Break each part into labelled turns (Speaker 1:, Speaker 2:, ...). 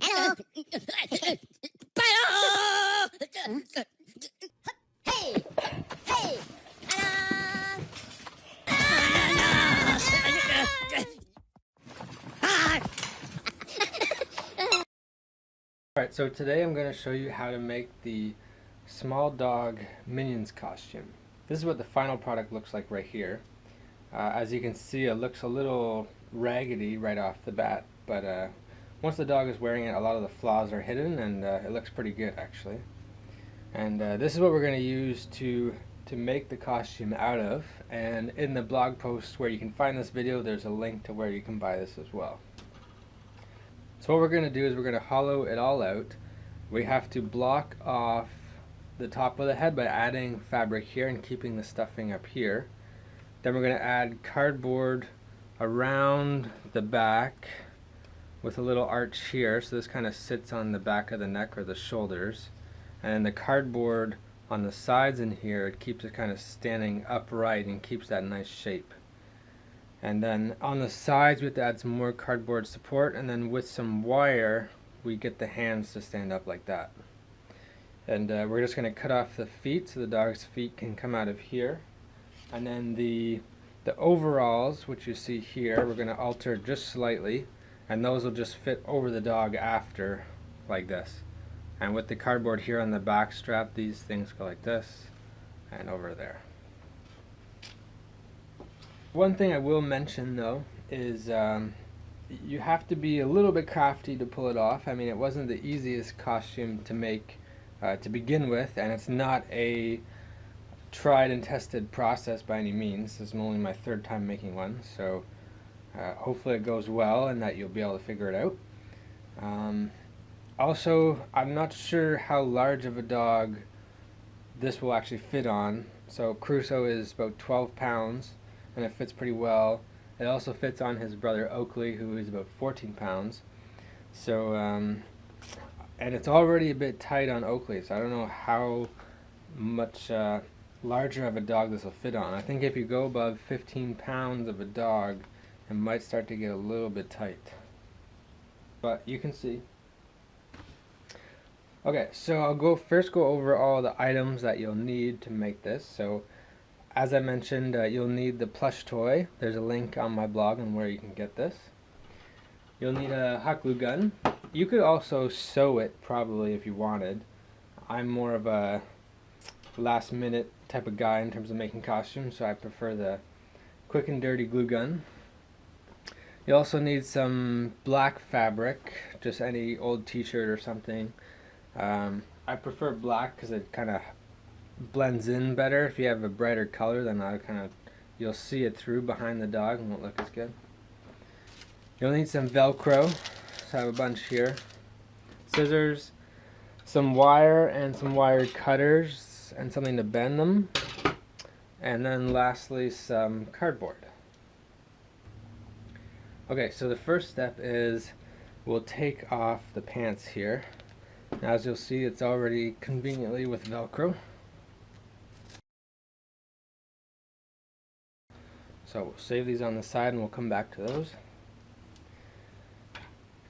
Speaker 1: Hello. Hey. Hey. Hello.
Speaker 2: Alright, so today I'm going to show you how to make the small dog Minions costume. This is what the final product looks like right here. As you can see, it looks a little raggedy right off the bat, but once the dog is wearing it, a lot of the flaws are hidden, and it looks pretty good actually. And this is what we're going to use to make the costume out of, and in the blog post where you can find this video, there's a link to where you can buy this as well. So what we're going to do is we're going to hollow it all out. We have to block off the top of the head by adding fabric here and keeping the stuffing up here. Then we're going to add cardboard around the back with a little arch here, so this kind of sits on the back of the neck or the shoulders. And the cardboard on the sides in here, it keeps it kind of standing upright and keeps that nice shape. And then on the sides we have to add some more cardboard support, and then with some wire we get the hands to stand up like that. And we're just going to cut off the feet so the dog's feet can come out of here. And then the overalls, which you see here, we're going to alter just slightly, and those will just fit over the dog after, like this. And with the cardboard here on the back strap, these things go like this and over there. One thing I will mention though is you have to be a little bit crafty to pull it off. I mean, it wasn't the easiest costume to make to begin with, and it's not a tried and tested process by any means. This is only my third time making one, so hopefully it goes well and that you'll be able to figure it out. Also, I'm not sure how large of a dog this will actually fit on. So Crusoe is about 12 pounds. And it fits pretty well. It also fits on his brother Oakley, who is about 14 pounds. So, and it's already a bit tight on Oakley, so I don't know how much larger of a dog this will fit on. I think if you go above 15 pounds of a dog, it might start to get a little bit tight. But you can see. Okay, so I'll first go over all the items that you'll need to make this. So, as I mentioned, you'll need the plush toy. There's a link on my blog on where you can get this. You'll need a hot glue gun. You could also sew it probably if you wanted. I'm more of a last minute type of guy in terms of making costumes, so I prefer the quick and dirty glue gun. You also need some black fabric, just any old t-shirt or something. I prefer black because it kind of blends in better. If you have a brighter color, then you'll see it through behind the dog and won't look as good. You'll need some Velcro, so I have a bunch here. Scissors, some wire and some wire cutters and something to bend them. And then lastly, some cardboard. Okay, so the first step is we'll take off the pants here. Now, as you'll see, it's already conveniently with Velcro. So we'll save these on the side and we'll come back to those.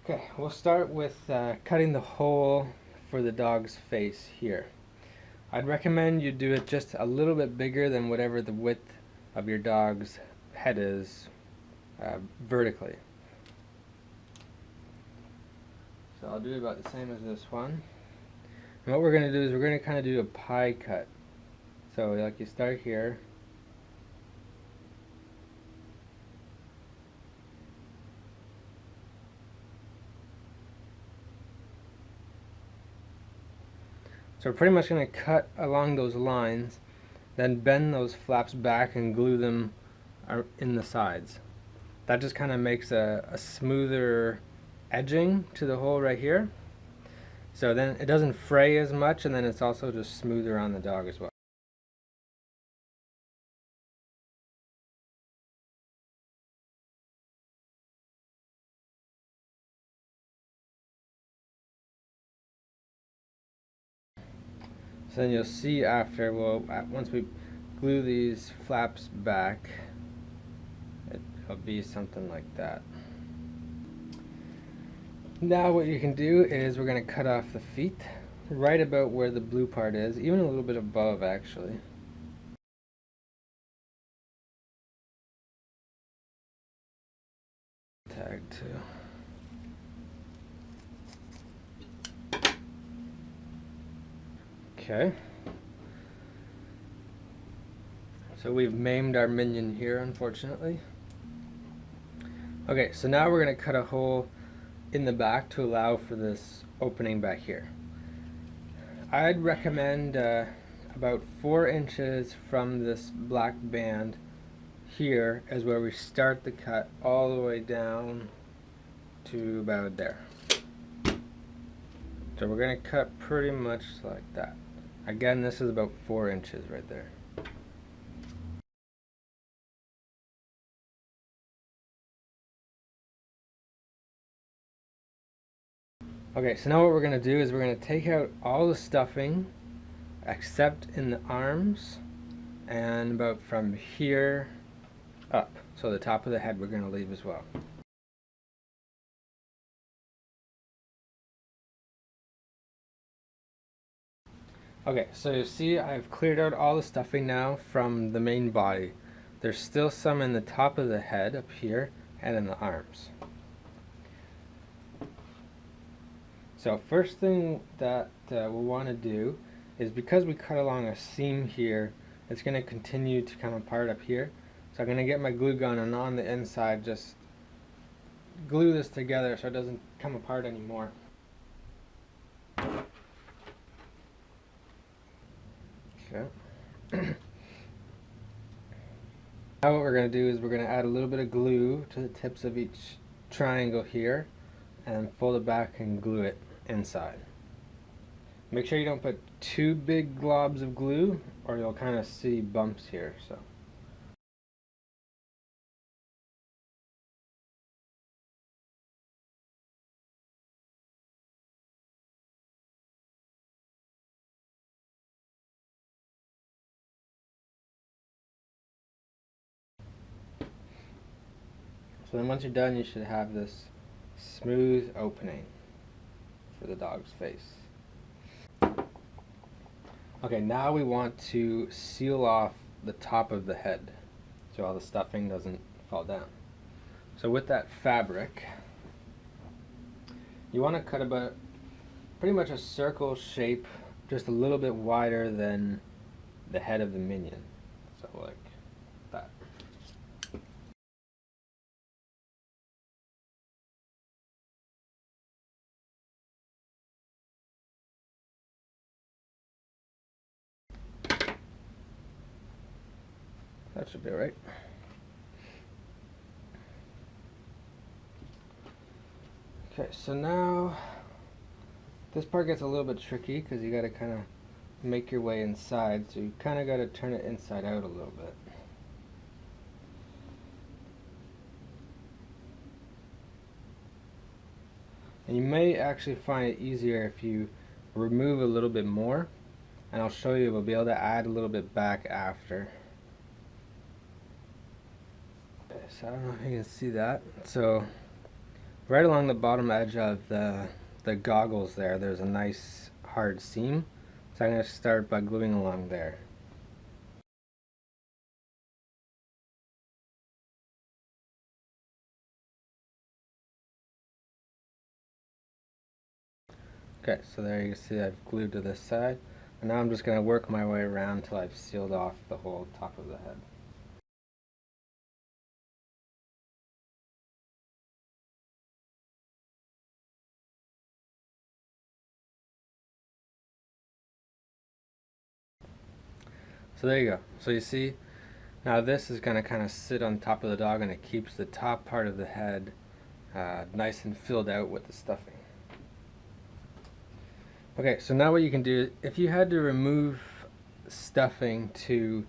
Speaker 2: Okay, we'll start with cutting the hole for the dog's face here. I'd recommend you do it just a little bit bigger than whatever the width of your dog's head is vertically. So I'll do about the same as this one. And what we're going to do is we're going to kind of do a pie cut. So like you start here. So we're pretty much going to cut along those lines, then bend those flaps back and glue them in the sides. That just kind of makes a smoother edging to the hole right here. So then it doesn't fray as much, and then it's also just smoother on the dog as well. So then you'll see after, once we glue these flaps back, it'll be something like that. Now what you can do is we're going to cut off the feet right about where the blue part is, even a little bit above actually. Tag too. Okay. So we've maimed our minion here, unfortunately. Okay, so now we're going to cut a hole in the back to allow for this opening back here. I'd recommend about 4 inches from this black band here is where we start the cut all the way down to about there. So we're going to cut pretty much like that. Again, this is about 4 inches right there. Okay, so now what we're going to do is we're going to take out all the stuffing except in the arms and about from here up. So the top of the head we're going to leave as well. Okay, so you see I've cleared out all the stuffing now from the main body. There's still some in the top of the head up here and in the arms. So first thing that we'll want to do is, because we cut along a seam here, it's going to continue to come apart up here. So I'm going to get my glue gun and on the inside just glue this together so it doesn't come apart anymore. Okay. Now what we're going to do is we're going to add a little bit of glue to the tips of each triangle here and fold it back and glue it inside. Make sure you don't put too big globs of glue or you'll kind of see bumps here. So then once you're done, you should have this smooth opening for the dog's face. Okay, now we want to seal off the top of the head so all the stuffing doesn't fall down. So with that fabric, you want to cut about pretty much a circle shape, just a little bit wider than the head of the minion. So like that. That should be right. Okay, so now this part gets a little bit tricky because you got to kind of make your way inside, so you kind of got to turn it inside out a little bit. And you may actually find it easier if you remove a little bit more, and I'll show you, we'll be able to add a little bit back after. Okay, so I don't know if you can see that. So right along the bottom edge of the goggles there's a nice hard seam. So I'm going to start by gluing along there. Okay, so there you can see I've glued to this side, and now I'm just going to work my way around until I've sealed off the whole top of the head. So there you go. So you see, now this is going to kind of sit on top of the dog, and it keeps the top part of the head nice and filled out with the stuffing. Okay, so now what you can do, if you had to remove stuffing to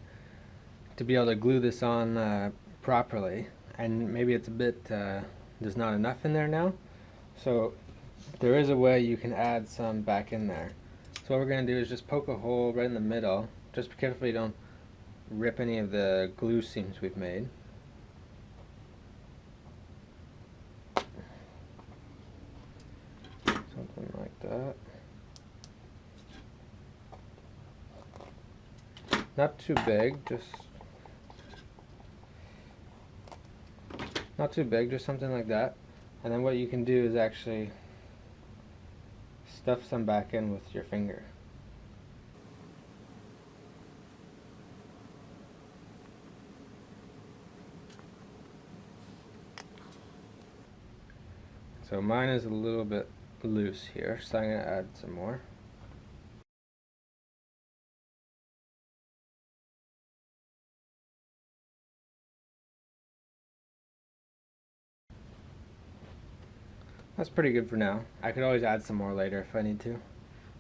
Speaker 2: be able to glue this on properly, and maybe it's a bit, there's not enough in there now, so there is a way you can add some back in there. So what we're going to do is just poke a hole right in the middle. Just be careful you don't rip any of the glue seams we've made. Something like that. Not too big, just not too big, just something like that. And then what you can do is actually stuff some back in with your finger. So mine is a little bit loose here, so I'm going to add some more. That's pretty good for now. I could always add some more later if I need to.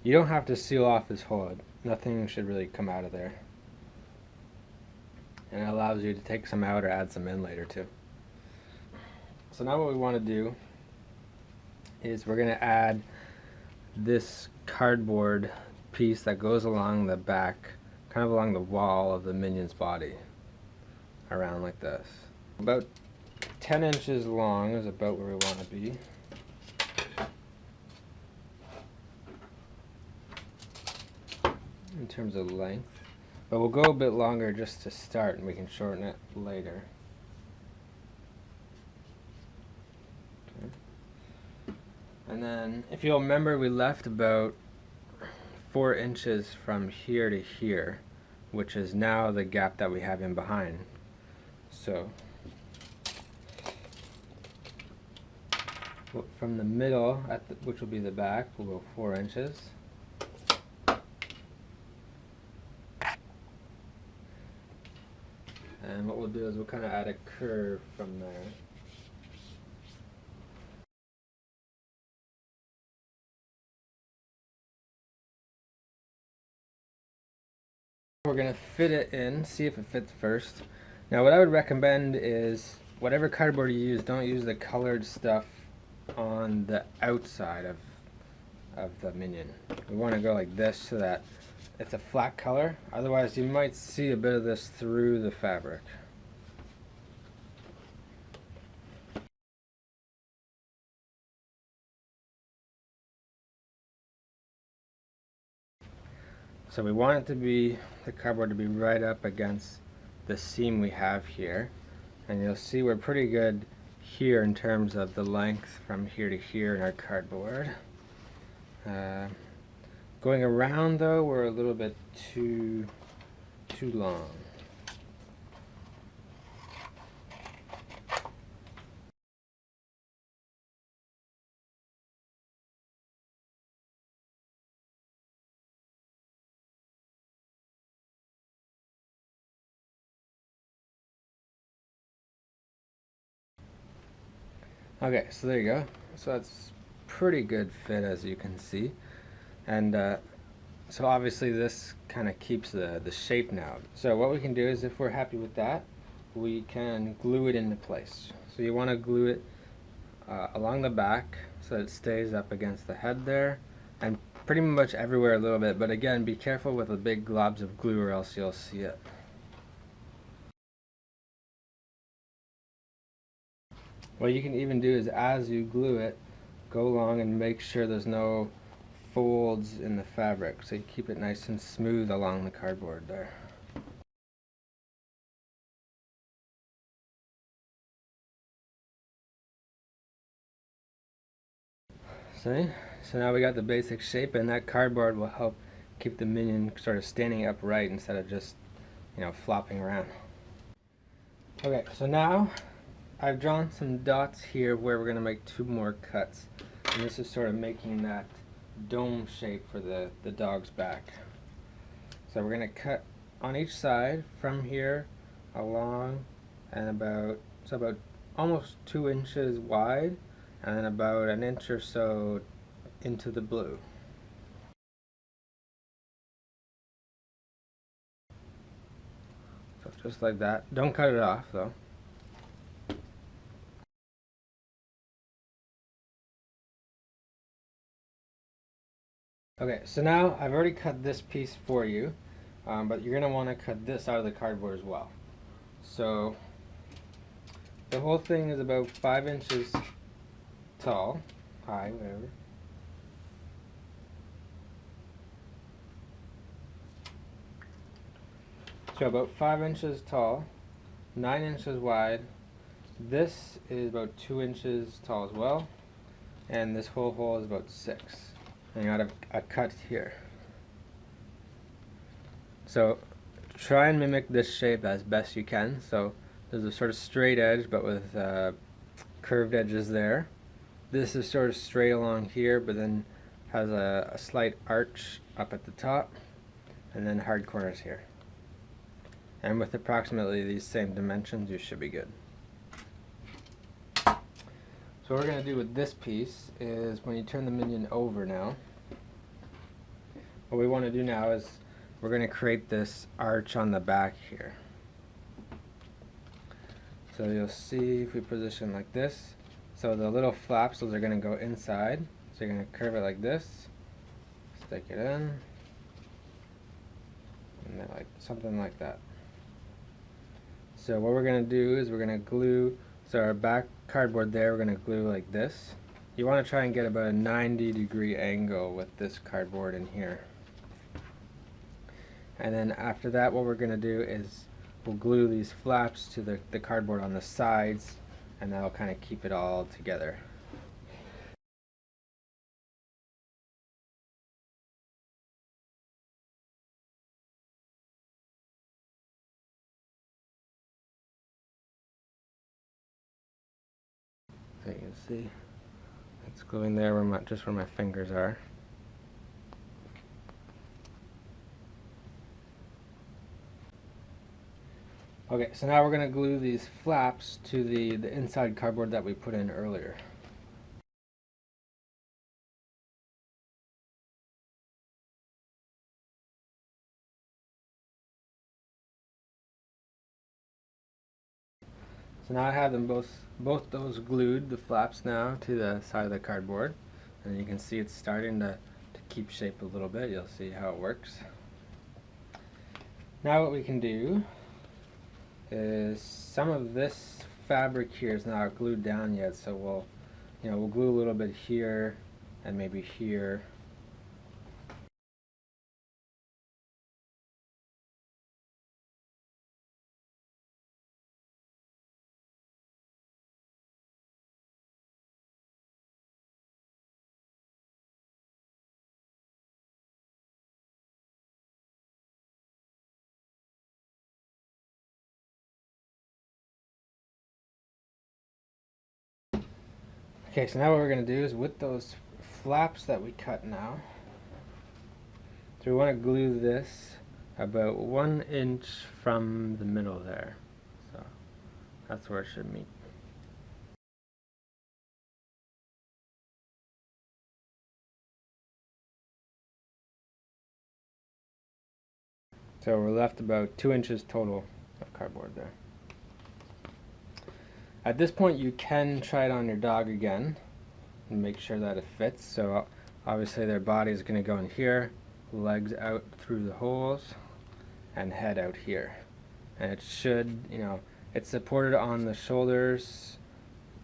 Speaker 2: You don't have to seal off this hole. Nothing should really come out of there. And it allows you to take some out or add some in later too. So now what we want to do is we're going to add this cardboard piece that goes along the back, kind of along the wall of the minion's body, around like this. About 10 inches long is about where we want to be. In terms of length, but we'll go a bit longer just to start and we can shorten it later. Okay. And then if you'll remember, we left about 4 inches from here to here, which is now the gap that we have in behind. So from the middle, which will be the back, we'll go 4 inches. And what we'll do is we'll kind of add a curve from there. We're going to fit it in, see if it fits first. Now what I would recommend is whatever cardboard you use, don't use the colored stuff on the outside of the minion. We want to go like this so that it's a flat color, otherwise you might see a bit of this through the fabric. So we want it to be, the cardboard to be right up against the seam we have here. And you'll see we're pretty good here in terms of the length from here to here in our cardboard. Going around though, we're a little bit too long. Okay, so there you go. So that's pretty good fit, as you can see. And so obviously this kind of keeps the shape now. So what we can do is, if we're happy with that, we can glue it into place. So you want to glue it along the back so that it stays up against the head there, and pretty much everywhere a little bit, but again, be careful with the big globs of glue or else you'll see it. What you can even do is, as you glue it, go along and make sure there's no folds in the fabric, so you keep it nice and smooth along the cardboard there. See? So now we got the basic shape, and that cardboard will help keep the minion sort of standing upright instead of just, flopping around. Okay, so now I've drawn some dots here where we're going to make 2 more cuts, and this is sort of making that dome shape for the dog's back. So we're going to cut on each side from here along, and about almost 2 inches wide, and then about an inch or so into the blue. So just like that. Don't cut it off though. Okay, so now I've already cut this piece for you, but you're going to want to cut this out of the cardboard as well. So the whole thing is about 5 inches tall, high, whatever. So about 5 inches tall, 9 inches wide. This is about 2 inches tall as well, and this whole hole is about 6. And you got a cut here. So try and mimic this shape as best you can. So there's a sort of straight edge, but with curved edges there. This is sort of straight along here, but then has a slight arch up at the top, and then hard corners here. And with approximately these same dimensions, you should be good. So what we're going to do with this piece is when you turn the minion over now, what we want to do now is we're going to create this arch on the back here. So you'll see if we position like this, so the little flaps, those are going to go inside. So you're going to curve it like this, stick it in, and then like something like that. So what we're going to do is we're going to glue, so our back cardboard there, we're going to glue like this. You want to try and get about a 90-degree angle with this cardboard in here. And then after that, what we're going to do is we'll glue these flaps to the cardboard on the sides, and that'll kind of keep it all together. So you can see it's gluing there where just where my fingers are. Okay, so now we're going to glue these flaps to the inside cardboard that we put in earlier. So now I have them both those glued, the flaps now, to the side of the cardboard. And you can see it's starting to keep shape a little bit. You'll see how it works. Now what we can do is some of this fabric here is not glued down yet, so we'll glue a little bit here and maybe here. Okay, so now what we're going to do is with those flaps that we cut now, so we want to glue this about 1 inch from the middle there. So that's where it should meet. So we're left about 2 inches total of cardboard there. At this point you can try it on your dog again and make sure that it fits. So obviously their body is going to go in here, legs out through the holes, and head out here. And it should, it's supported on the shoulders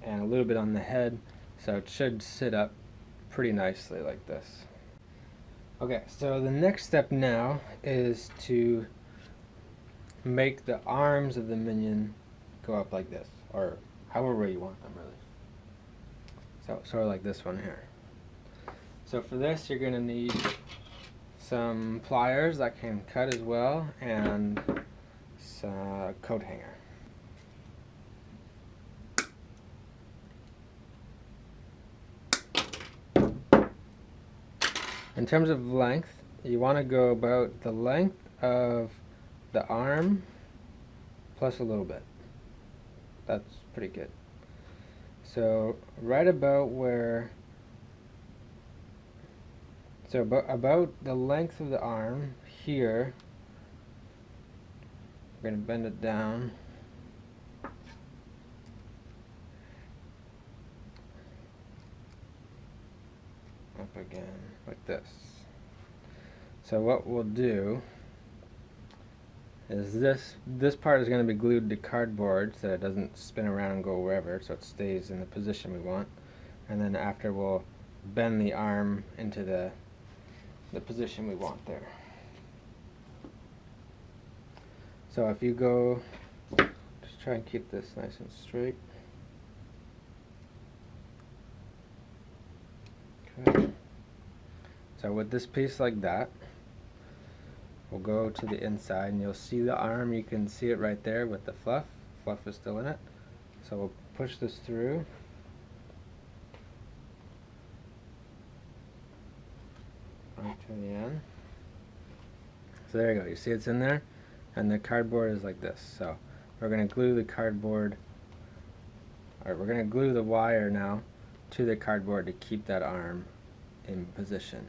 Speaker 2: and a little bit on the head, so it should sit up pretty nicely like this. Okay, so the next step now is to make the arms of the minion go up like this, or however you want them really. So sort of like this one here. So for this you're going to need some pliers that can cut as well, and some coat hanger. In terms of length, you want to go about the length of the arm plus a little bit. That's pretty good. So right about where, so about the length of the arm here, we're going to bend it down. Up again, like this. So what we'll do is this part is going to be glued to cardboard so it doesn't spin around and go wherever, so it stays in the position we want. And then after we'll bend the arm into the position we want there. So if you go, just try and keep this nice and straight. Okay. So with this piece like that, we'll go to the inside and you'll see the arm. You can see it right there with the fluff. Fluff is still in it. So we'll push this through. Right to the end. So there you go. You see it's in there? And the cardboard is like this. So we're going to glue the cardboard, or we're going to glue the wire now to the cardboard to keep that arm in position.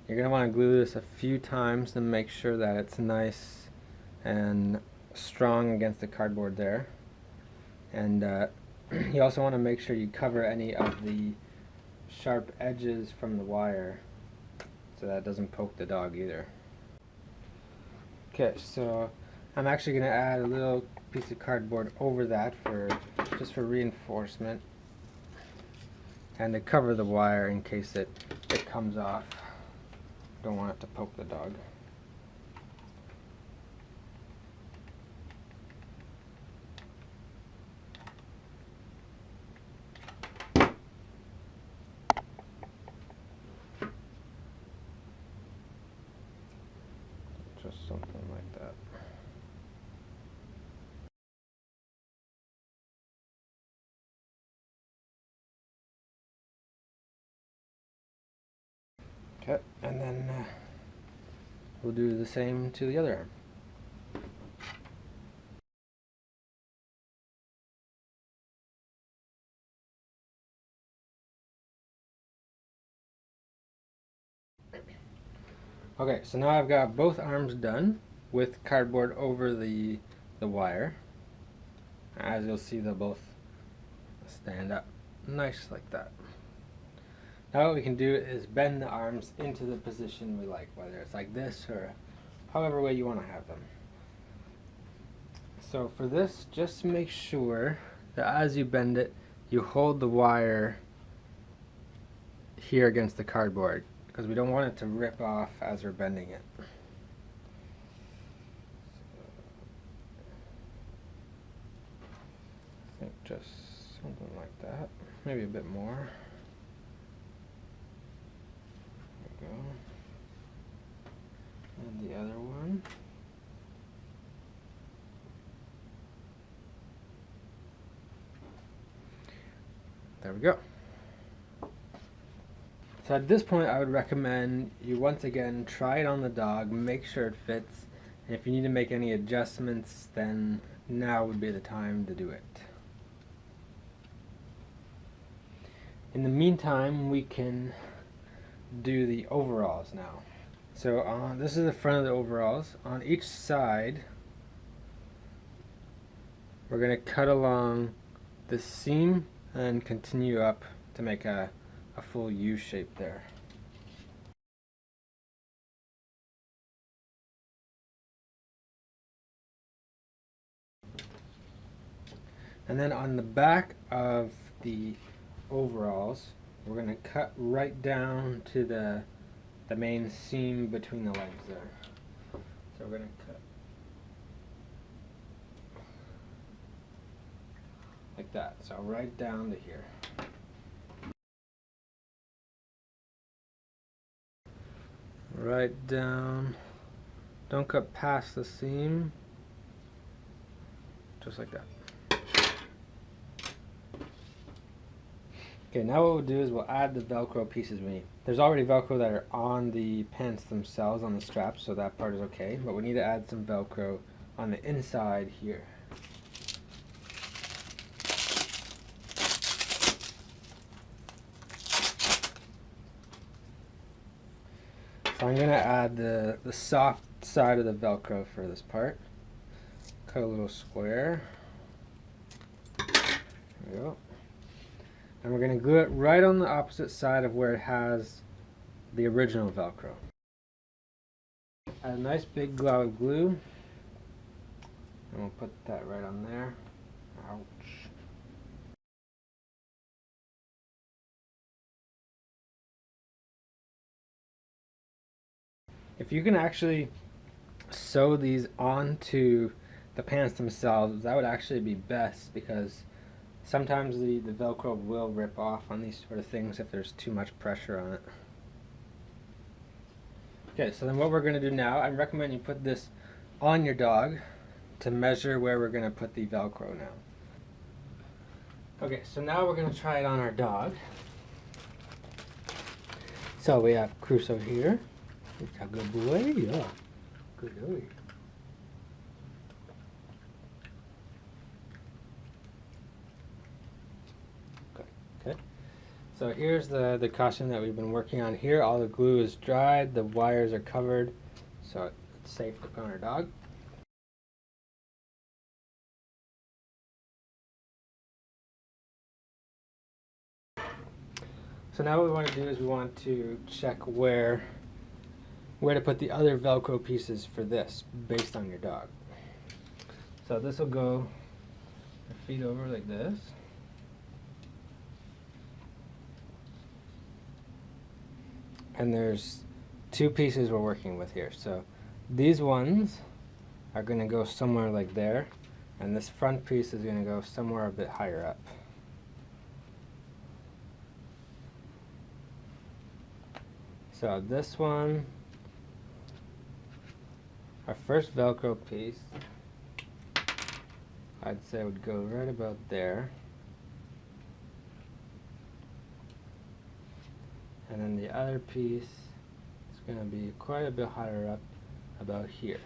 Speaker 2: You're going to want to glue this a few times to make sure that it's nice and strong against the cardboard there. And you also want to make sure you cover any of the sharp edges from the wire so that it doesn't poke the dog either. Okay, so I'm actually going to add a little piece of cardboard over that just for reinforcement and to cover the wire in case it comes off. Don't want it to poke the dog. Just something like that. Okay, and then we'll do the same to the other arm. Okay, so now I've got both arms done with cardboard over the wire. As you'll see, they'll both stand up nice like that. Now what we can do is bend the arms into the position we like, whether it's like this or however way you want to have them. So for this, just make sure that as you bend it, you hold the wire here against the cardboard, because we don't want it to rip off as we're bending it. I think just something like that, maybe a bit more. There we go. And the other one. There we go. So at this point, I would recommend you once again try it on the dog, make sure it fits, and if you need to make any adjustments, then now would be the time to do it. In the meantime, we can do the overalls now. So this is the front of the overalls. On each side, we're going to cut along the seam and continue up to make a full U shape there. And then on the back of the overalls, we're going to cut right down to the main seam between the legs there. So we're going to cut like that, so right down to here. Right down. Don't cut past the seam. Just like that. Okay, now what we'll do is we'll add the Velcro pieces we need. There's already Velcro that are on the pants themselves, on the straps, so that part is okay. But we need to add some Velcro on the inside here. So I'm going to add the soft side of the Velcro for this part. Cut a little square. There we go. And we're going to glue it right on the opposite side of where it has the original Velcro. Add a nice big glob of glue. And we'll put that right on there. Ouch. If you can actually sew these onto the pants themselves, that would actually be best, because sometimes the Velcro will rip off on these sort of things if there's too much pressure on it. Okay, so then what we're going to do now, I recommend you put this on your dog to measure where we're going to put the Velcro now. Okay, so now we're going to try it on our dog. So we have Crusoe here. He's a good boy. Yeah, good boy. Okay. So here's the costume that we've been working on here. All the glue is dried, the wires are covered, so it's safe to put on our dog. So now what we want to do is we want to check where to put the other Velcro pieces for this, based on your dog. So this will go your feet over like this. And there's two pieces we're working with here. So these ones are going to go somewhere like there, and this front piece is going to go somewhere a bit higher up. So this one, our first Velcro piece, I'd say would go right about there. And then the other piece is going to be quite a bit higher up, about here.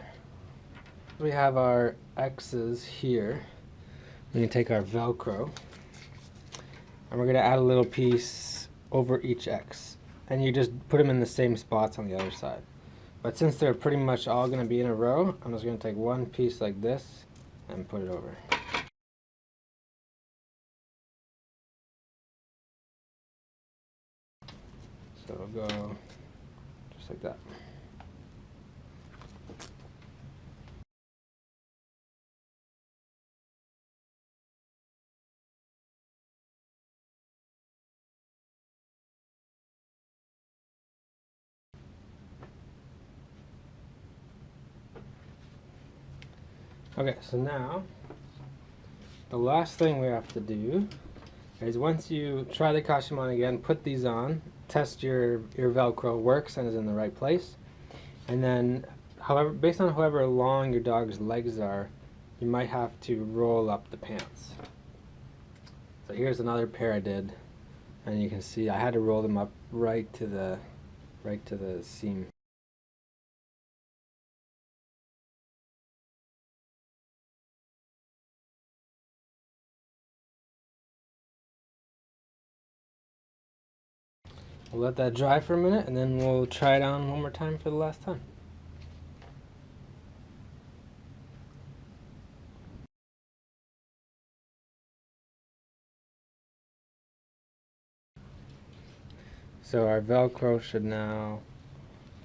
Speaker 2: We have our X's here. We're going to take our Velcro, and we're going to add a little piece over each X. And you just put them in the same spots on the other side. But since they're pretty much all going to be in a row, I'm just going to take one piece like this and put it over. So it'll go just like that. Okay, so now the last thing we have to do is, once you try the costume on again, put these on, test your Velcro works and is in the right place, and then based on however long your dog's legs are, you might have to roll up the pants. So here's another pair I did, and you can see I had to roll them up right to the seam. We'll let that dry for a minute, and then we'll try it on one more time for the last time. So our Velcro should now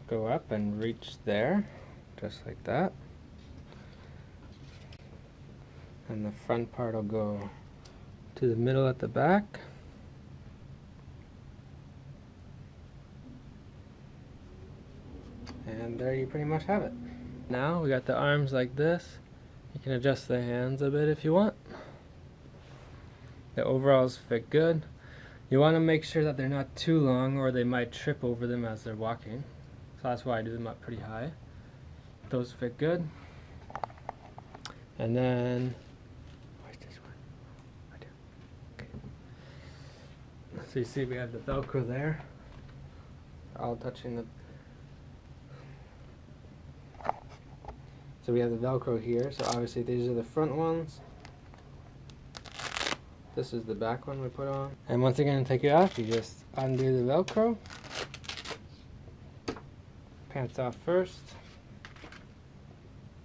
Speaker 2: go up and reach there, just like that. And the front part will go to the middle at the back. And there you pretty much have it. Now we got the arms like this. You can adjust the hands a bit if you want. The overalls fit good. You want to make sure that they're not too long, or they might trip over them as they're walking. So that's why I do them up pretty high. Those fit good. And then, where's this one? Right there. Okay. So you see we have the Velcro there, all touching the. So we have the Velcro here, so obviously these are the front ones. This is the back one we put on. And once you're going to take it off, you just undo the Velcro. Pants off first.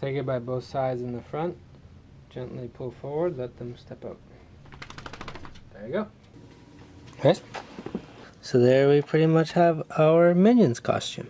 Speaker 2: Take it by both sides in the front. Gently pull forward, let them step out. There you go. Okay. So there we pretty much have our Minions costume.